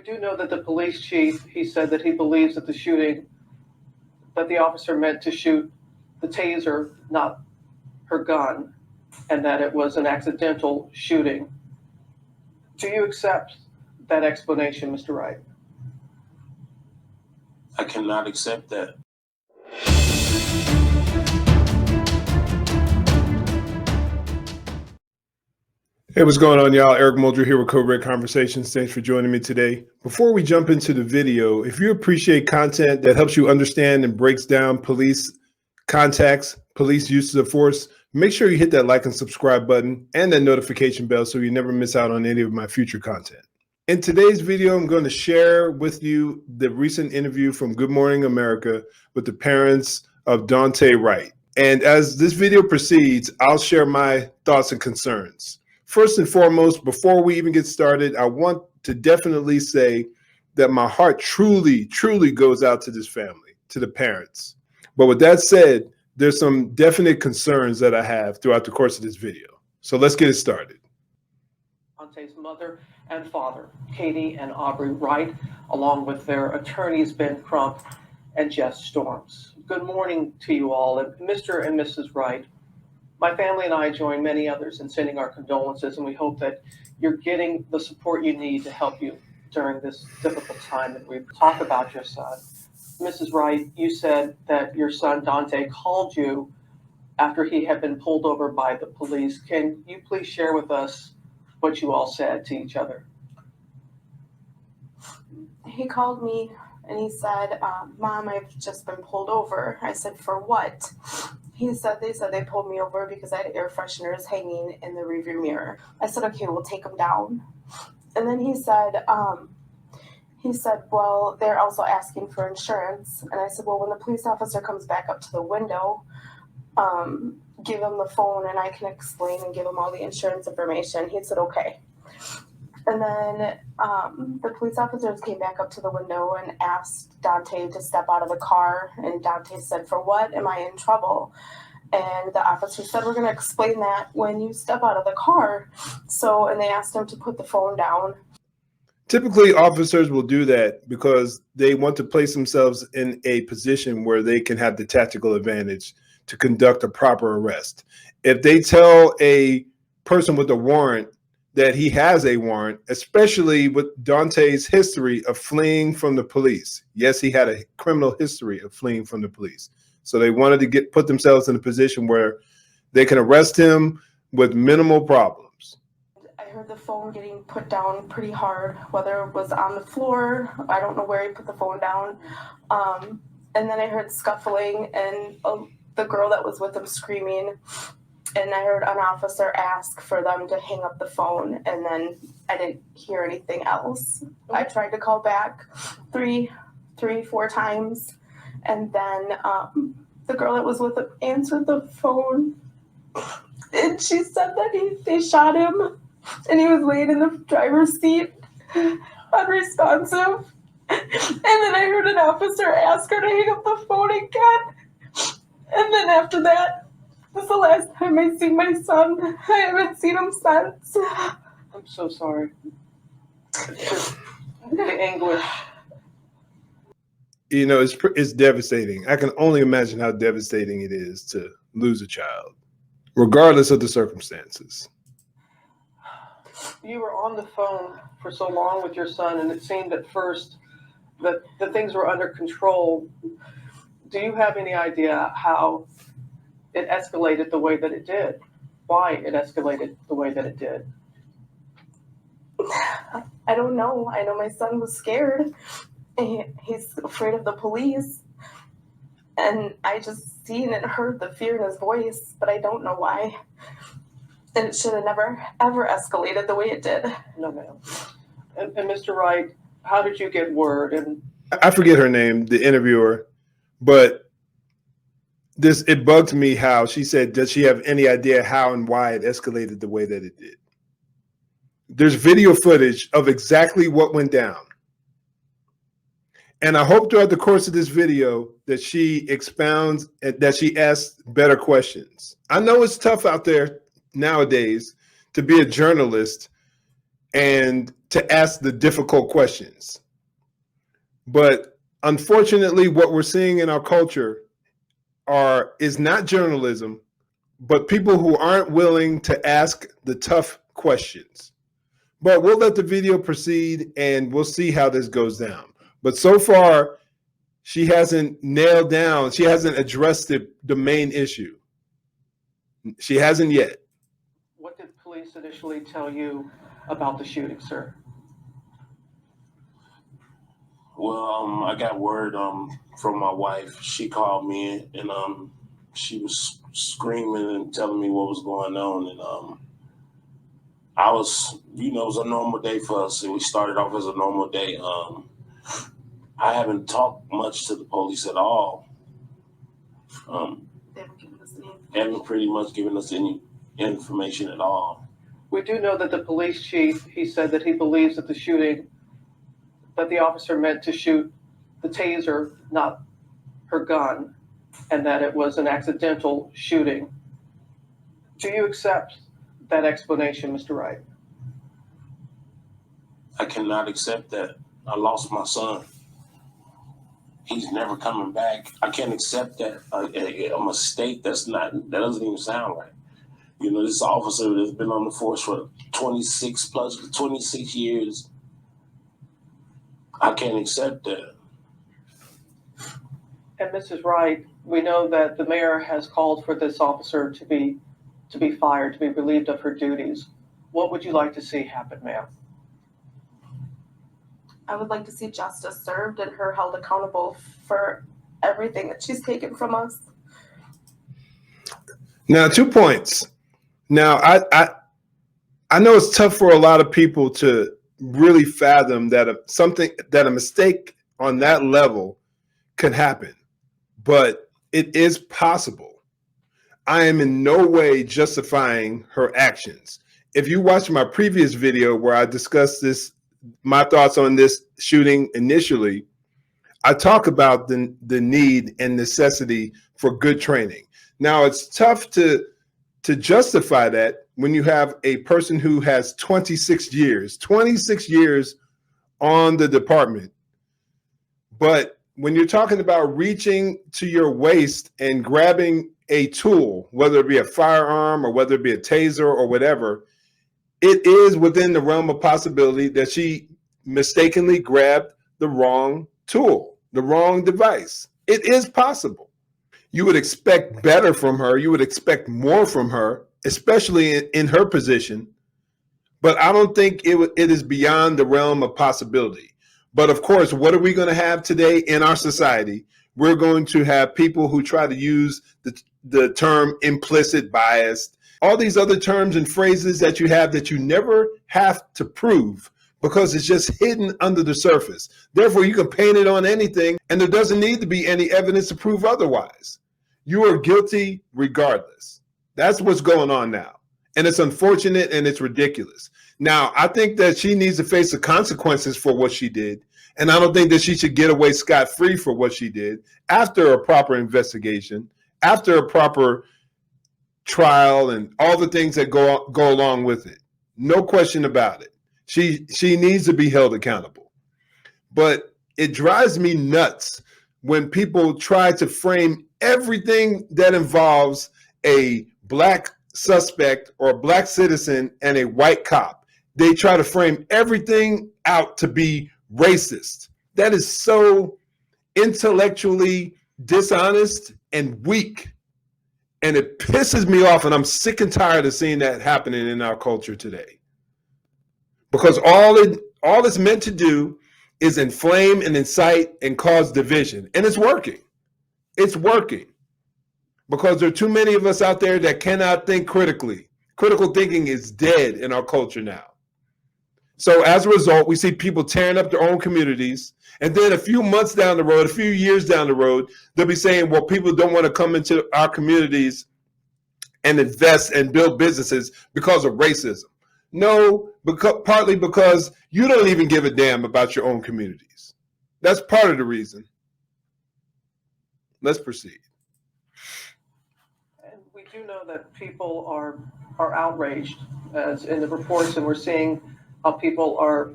We do know that the police chief, he said that he believes that the shooting, that the officer meant to shoot the taser, not her gun, and that it was an accidental shooting. Do you accept that explanation, Mr. Wright? I cannot accept that. Hey, what's going on, y'all? Eric Muldrew here with Code Red Conversations. Thanks for joining me today. Before we jump into the video, if you appreciate content that helps you understand and breaks down police contacts, police uses of force, make sure you hit that like and subscribe button and that notification bell so you never miss out on any of my future content. In today's video, I'm going to share with you the recent interview from Good Morning America with the parents of Daunte Wright. And as this video proceeds, I'll share my thoughts and concerns. First and foremost, before we even get started, I want to definitely say that my heart truly, truly goes out to this family, to the parents. But with that said, there's some definite concerns that I have throughout the course of this video. So let's get it started. Daunte's mother and father, Katie and Aubrey Wright, along with their attorneys, Ben Crump and Jess Storms. Good morning to you all. And Mr. and Mrs. Wright, my family and I join many others in sending our condolences, and we hope that you're getting the support you need to help you during this difficult time that we talk about your son. Mrs. Wright, you said that your son Daunte called you after he had been pulled over by the police. Can you please share with us what you all said to each other? He called me and he said, Mom, I've just been pulled over. I said, for what? They said they pulled me over because I had air fresheners hanging in the rearview mirror. I said, okay, we'll take them down. And then he said, well, they're also asking for insurance. And I said, well, when the police officer comes back up to the window, give him the phone and I can explain and give him all the insurance information. He said, okay. And then the police officers came back up to the window and asked Daunte to step out of the car. And Daunte said, for what? Am I in trouble? And the officer said, we're going to explain that when you step out of the car. And they asked him to put the phone down. Typically, officers will do that because they want to place themselves in a position where they can have the tactical advantage to conduct a proper arrest. If they tell a person with a warrant that he has a warrant, especially with Daunte's history of fleeing from the police. Yes, he had a criminal history of fleeing from the police. So they wanted to put themselves in a position where they can arrest him with minimal problems. I heard the phone getting put down pretty hard, whether it was on the floor. I don't know where he put the phone down. And then I heard scuffling and the girl that was with him screaming. And I heard an officer ask for them to hang up the phone, and then I didn't hear anything else. I tried to call back three, 4 times, and then the girl that was with him answered the phone, and she said that they shot him, and he was laying in the driver's seat, unresponsive. And then I heard an officer ask her to hang up the phone again, and then after that, this is the last time I see my son. I haven't seen him since. I'm so sorry. The anguish. You know, it's devastating. I can only imagine how devastating it is to lose a child, regardless of the circumstances. You were on the phone for so long with your son, and it seemed at first that things were under control. Do you have any idea how it escalated the way that it did? Why it escalated the way that it did? I don't know. I know my son was scared. He's afraid of the police. And I just seen and heard the fear in his voice, but I don't know why. And it should have never, ever escalated the way it did. No, ma'am. And Mr. Wright, how did you get word? And I forget her name, the interviewer, but it bugged me how she said, does she have any idea how and why it escalated the way that it did? There's video footage of exactly what went down. And I hope throughout the course of this video that she expounds, that she asks better questions. I know it's tough out there nowadays to be a journalist and to ask the difficult questions. But unfortunately, what we're seeing in our culture is not journalism, but people who aren't willing to ask the tough questions. But we'll let the video proceed and we'll see how this goes down. But so far, she hasn't addressed the main issue. She hasn't yet. What did police initially tell you about the shooting, sir? Well, I got word from my wife. She called me and she was screaming and telling me what was going on, and I was, it was a normal day for us. We started off as a normal day. I haven't talked much to the police at all. They haven't pretty much given us any information at all. We do know that the police chief, he said that he believes that the shooting, that the officer meant to shoot the taser, not her gun, and that it was an accidental shooting. Do you accept that explanation, Mr. Wright? I cannot accept that. I lost my son. He's never coming back. I can't accept that. A mistake that doesn't even sound right. This officer that's been on the force for 26 years. I can't accept that. And Mrs. Wright, we know that the mayor has called for this officer to be fired, to be relieved of her duties. What would you like to see happen, ma'am? I would like to see justice served and her held accountable for everything that she's taken from us. Now, 2 points. Now, I know it's tough for a lot of people to really fathom that a mistake on that level could happen, but it is possible. I am in no way justifying her actions. If you watch my previous video where I discussed my thoughts on this shooting initially, I talk about the need and necessity for good training. Now, it's tough to justify that when you have a person who has 26 years on the department. But when you're talking about reaching to your waist and grabbing a tool, whether it be a firearm or whether it be a taser or whatever, it is within the realm of possibility that she mistakenly grabbed the wrong tool, the wrong device. It is possible. You would expect better from her. You would expect more from her, especially in her position. But I don't think it is beyond the realm of possibility. But of course, what are we going to have today in our society? We're going to have people who try to use the term implicit bias, all these other terms and phrases that you have that you never have to prove because it's just hidden under the surface. Therefore, you can paint it on anything, and there doesn't need to be any evidence to prove otherwise. You are guilty regardless. That's what's going on now. And it's unfortunate and it's ridiculous. Now, I think that she needs to face the consequences for what she did. And I don't think that she should get away scot-free for what she did after a proper investigation, after a proper trial and all the things that go along with it. No question about it. She needs to be held accountable. But it drives me nuts when people try to frame everything that involves a black suspect or a black citizen and a white cop. They try to frame everything out to be racist. That is so intellectually dishonest and weak. And it pisses me off, and I'm sick and tired of seeing that happening in our culture today. Because all it's meant to do is inflame and incite and cause division. And it's working. It's working. Because there are too many of us out there that cannot think critically. Critical thinking is dead in our culture now. So as a result, we see people tearing up their own communities. And then a few months down the road, a few years down the road, they'll be saying, well, people don't want to come into our communities and invest and build businesses because of racism. No, partly because you don't even give a damn about your own communities. That's part of the reason. Let's proceed. And we do know that people are outraged, as in the reports, and we're seeing People are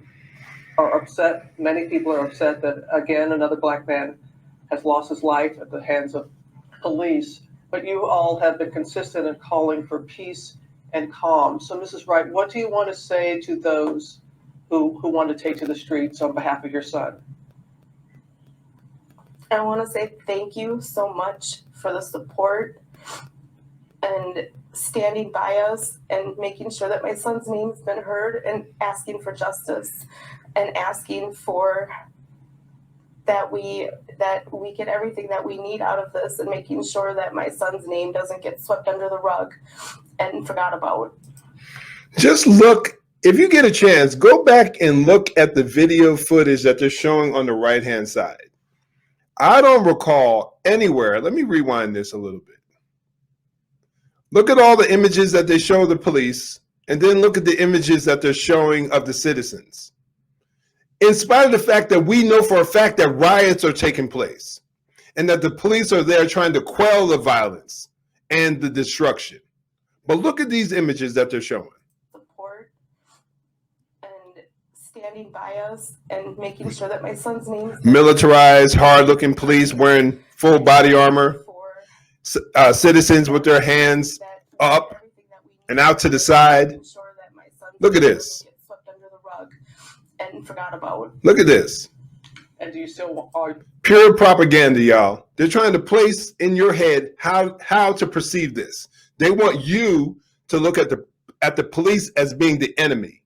upset. Many people are upset that, again, another black man has lost his life at the hands of police. But you all have been consistent in calling for peace and calm. So, Mrs. Wright, what do you want to say to those who want to take to the streets on behalf of your son? I want to say thank you so much for the support and standing by us and making sure that my son's name has been heard, and asking for justice and asking for that we get everything that we need out of this, and making sure that my son's name doesn't get swept under the rug and forgot about. Just look, if you get a chance, go back and look at the video footage that they're showing on the right-hand side. I don't recall anywhere. Let me rewind this a little bit. Look at all the images that they show the police, and then look at the images that they're showing of the citizens. In spite of the fact that we know for a fact that riots are taking place and that the police are there trying to quell the violence and the destruction. But look at these images that they're showing. Support and standing by us and making sure that my son's name is Militarized, hard-looking police wearing full body armor, citizens with their hands up and out to the side. Look at this. And forgot about. Look at this. And do you still are Pure propaganda, y'all. They're trying to place in your head how to perceive this. They want you to look at the police as being the enemy,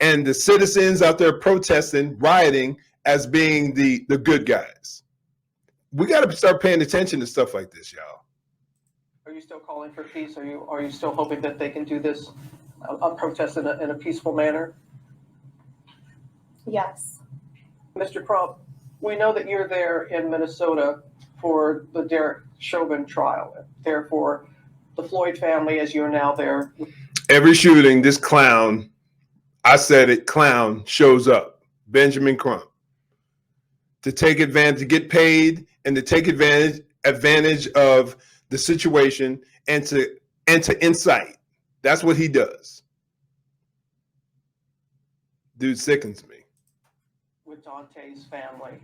and the citizens out there protesting, rioting as being the good guys. We got to start paying attention to stuff like this, y'all. Are you still calling for peace? Are you still hoping that they can do this, a protest in a peaceful manner? Yes. Mr. Crump, we know that you're there in Minnesota for the Derek Chauvin trial, there for the Floyd family, as you're now there. Every shooting, this clown, I said it, clown shows up, Benjamin Crump, to take advantage, to get paid, and to take advantage of the situation and to incite. That's what he does. Dude sickens me. With Daunte's family.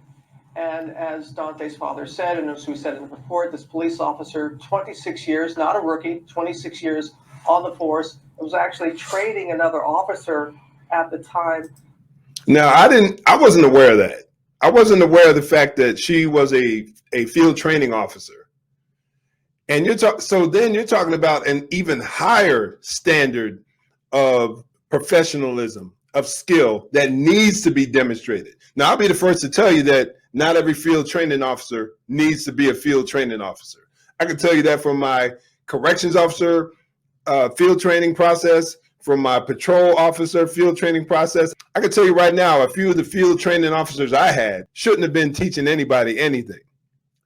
And as Daunte's father said, and as we said in the report, this police officer, 26 years, not a rookie, 26 years on the force, was actually training another officer at the time. Now, I wasn't aware of that. I wasn't aware of the fact that she was a field training officer. And so then you're talking about an even higher standard of professionalism, of skill that needs to be demonstrated. Now, I'll be the first to tell you that not every field training officer needs to be a field training officer. I can tell you that from my corrections officer field training process, from my patrol officer field training process. I can tell you right now, a few of the field training officers I had shouldn't have been teaching anybody anything.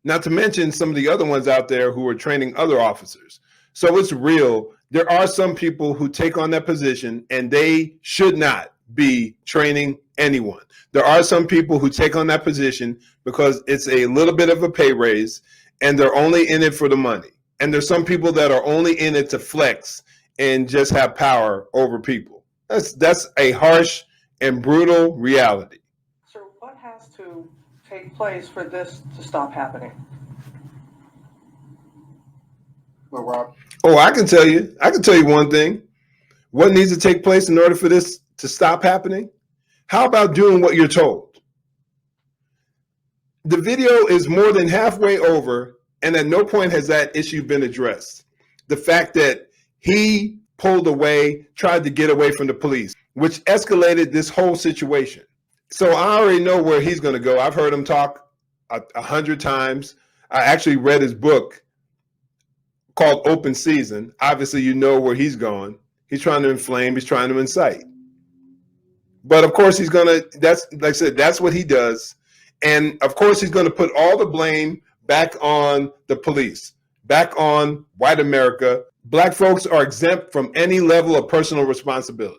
Not to mention some of the other ones out there who are training other officers. So it's real. There are some people who take on that position and they should not be training anyone. There are some people who take on that position because it's a little bit of a pay raise and they're only in it for the money. And there's some people that are only in it to flex and just have power over people. That's a harsh and brutal reality. Sir, what has to take place for this to stop happening? Well, Rob, Oh, I can tell you one thing. What needs to take place in order for this to stop happening? How about doing what you're told? The video is more than halfway over, and at no point has that issue been addressed. The fact that he pulled away, tried to get away from the police, which escalated this whole situation. So I already know where he's going to go. I've heard him talk 100 times. I actually read his book called Open Season. Obviously, you know where he's going. He's trying to inflame. He's trying to incite. But of course, he's going to, that's, like I said, that's what he does. And of course, he's going to put all the blame back on the police, back on white America. Black folks are exempt from any level of personal responsibility.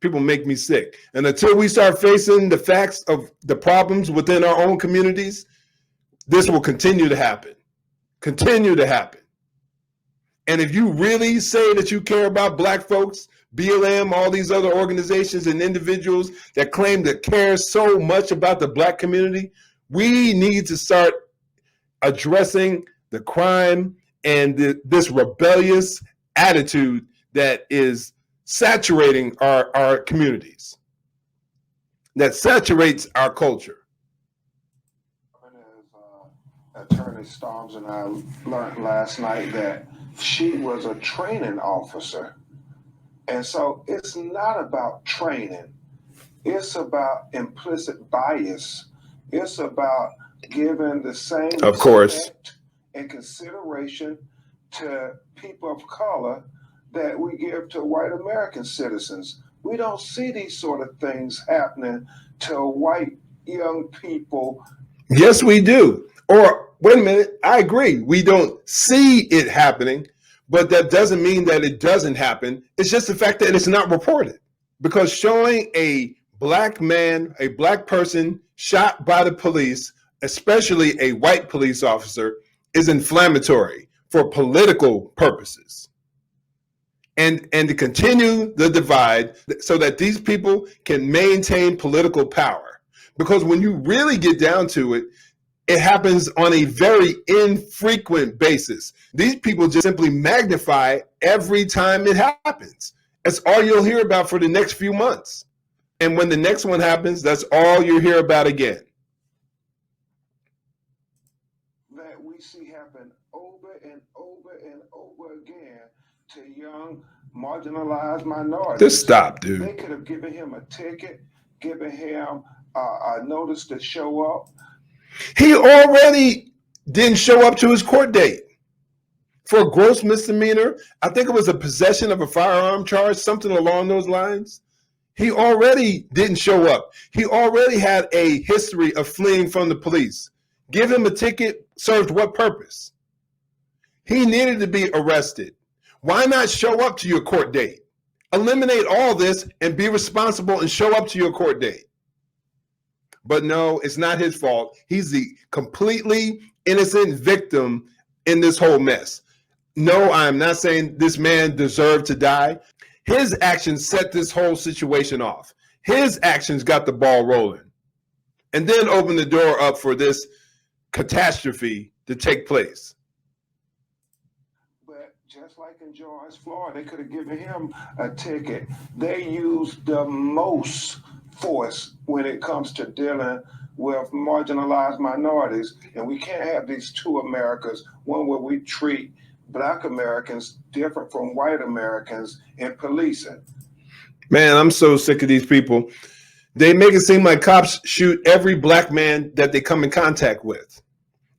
People make me sick. And until we start facing the facts of the problems within our own communities, this will continue to happen. Continue to happen. And if you really say that you care about black folks, BLM, all these other organizations and individuals that claim to care so much about the Black community, we need to start addressing the crime and this rebellious attitude that is saturating our communities, that saturates our culture. Attorney Storms and I learned last night that she was a training officer. And so it's not about training. It's about implicit bias. It's about giving the same Of course. respect and consideration to people of color that we give to white American citizens. We don't see these sort of things happening to white young people. Yes, we do. Or wait a minute, I agree. We don't see it happening, but that doesn't mean that it doesn't happen. It's just the fact that it's not reported. Because showing a Black man, a Black person shot by the police, especially a white police officer, is inflammatory for political purposes. And to continue the divide so that these people can maintain political power. Because when you really get down to it, it happens on a very infrequent basis. These people just simply magnify every time it happens. That's all you'll hear about for the next few months. And when the next one happens, that's all you hear about again. That we see happen over and over and over again to young marginalized minorities. Just stop, dude. They could have given him a ticket, given him a notice to show up. He already didn't show up to his court date for a gross misdemeanor. I think it was a possession of a firearm charge, something along those lines. He already didn't show up. He already had a history of fleeing from the police. Give him a ticket served what purpose? He needed to be arrested. Why not show up to your court date? Eliminate all this and be responsible and show up to your court date. But no, it's not his fault. He's the completely innocent victim in this whole mess. No, I'm not saying this man deserved to die. His actions set this whole situation off. His actions got the ball rolling and then opened the door up for this catastrophe to take place. But just like in George Floyd, they could have given him a ticket. They used the most force when it comes to dealing with marginalized minorities. And we can't have these two Americas, one where we treat Black Americans different from white Americans in policing. Man, I'm so sick of these people. They make it seem like cops shoot every Black man that they come in contact with.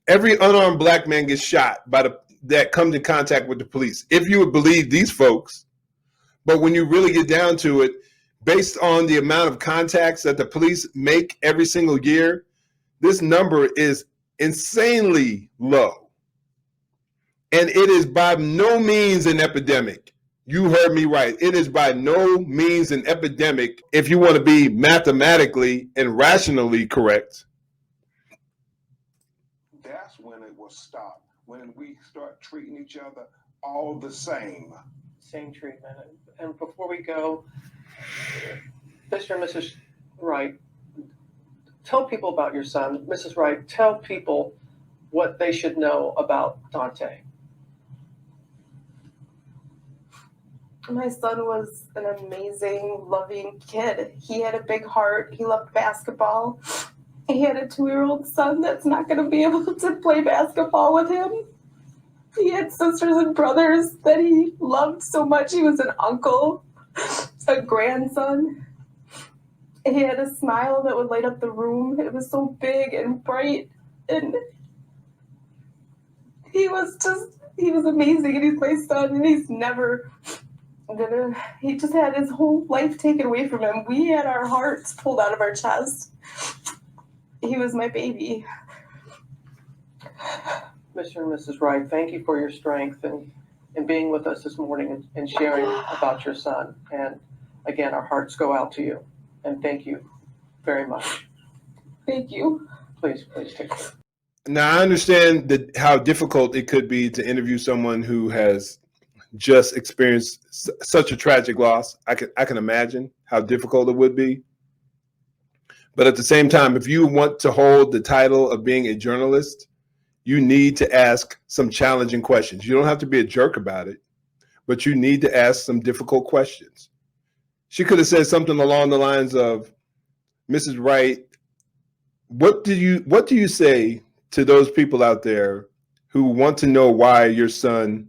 Every unarmed Black man gets shot by that comes in contact with the police. If you would believe these folks, but when you really get down to it, based on the amount of contacts that the police make every single year, this number is insanely low. And it is by no means an epidemic. You heard me right. It is by no means an epidemic if you want to be mathematically and rationally correct. That's when it will stop, when we start treating each other all the same. Same treatment. And before we go, Mr. and Mrs. Wright, tell people about your son. Mrs. Wright, tell people what they should know about Daunte. My son was an amazing, loving kid. He had a big heart. He loved basketball. He had a 2-year-old son that's not going to be able to play basketball with him. He had sisters and brothers that he loved so much. He was an uncle, a grandson. He had a smile that would light up the room. It was so big and bright. And he was amazing. And he's my son, and he's never he just had his whole life taken away from him. We had our hearts pulled out of our chest. He was my baby. Mr. and Mrs. Wright, thank you for your strength and being with us this morning and sharing about your son. And again, our hearts go out to you. And thank you very much. Thank you. Please take care. Now, I understand how difficult it could be to interview someone who has just experienced such a tragic loss. I can imagine how difficult it would be. But at the same time, if you want to hold the title of being a journalist, you need to ask some challenging questions. You don't have to be a jerk about it, but you need to ask some difficult questions. She could have said something along the lines of, Mrs. Wright, what do you say to those people out there who want to know why your son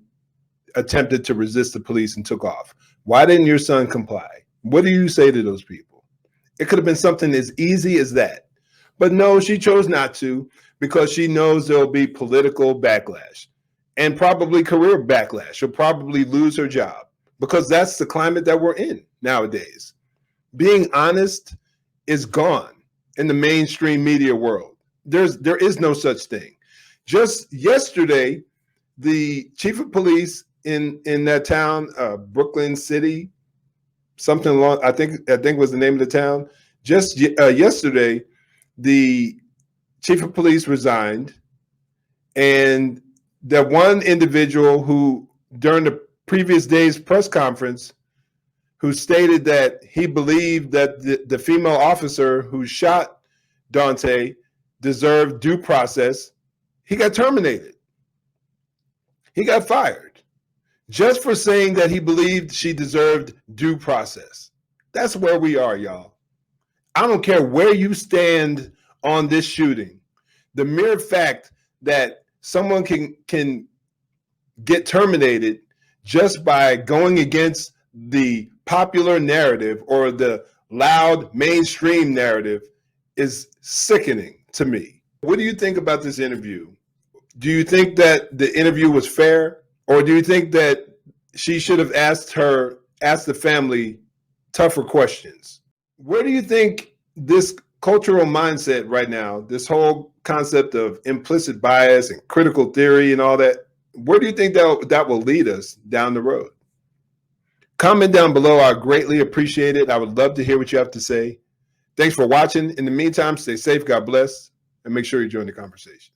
attempted to resist the police and took off? Why didn't your son comply? What do you say to those people? It could have been something as easy as that. But no, she chose not to, because she knows there'll be political backlash and probably career backlash. She'll probably lose her job, because that's the climate that we're in nowadays. Being honest is gone in the mainstream media world. There is no such thing. Just yesterday, the chief of police in that town, Brooklyn City, something along, I think was the name of the town. Just yesterday, the chief of police resigned, and that one individual who, during the previous day's press conference, who stated that he believed that the female officer who shot Daunte deserved due process, he got terminated. He got fired just for saying that he believed she deserved due process. That's where we are, y'all. I don't care where you stand on this shooting. The mere fact that someone can get terminated just by going against the popular narrative or the loud mainstream narrative is sickening to me. What do you think about this interview? Do you think that the interview was fair, or do you think that she should have asked the family tougher questions? Where do you think this cultural mindset right now, this whole concept of implicit bias and critical theory and all that, where do you think that will lead us down the road? Comment down below. I greatly appreciate it. I would love to hear what you have to say. Thanks for watching. In the meantime, stay safe, God bless, and make sure you join the conversation.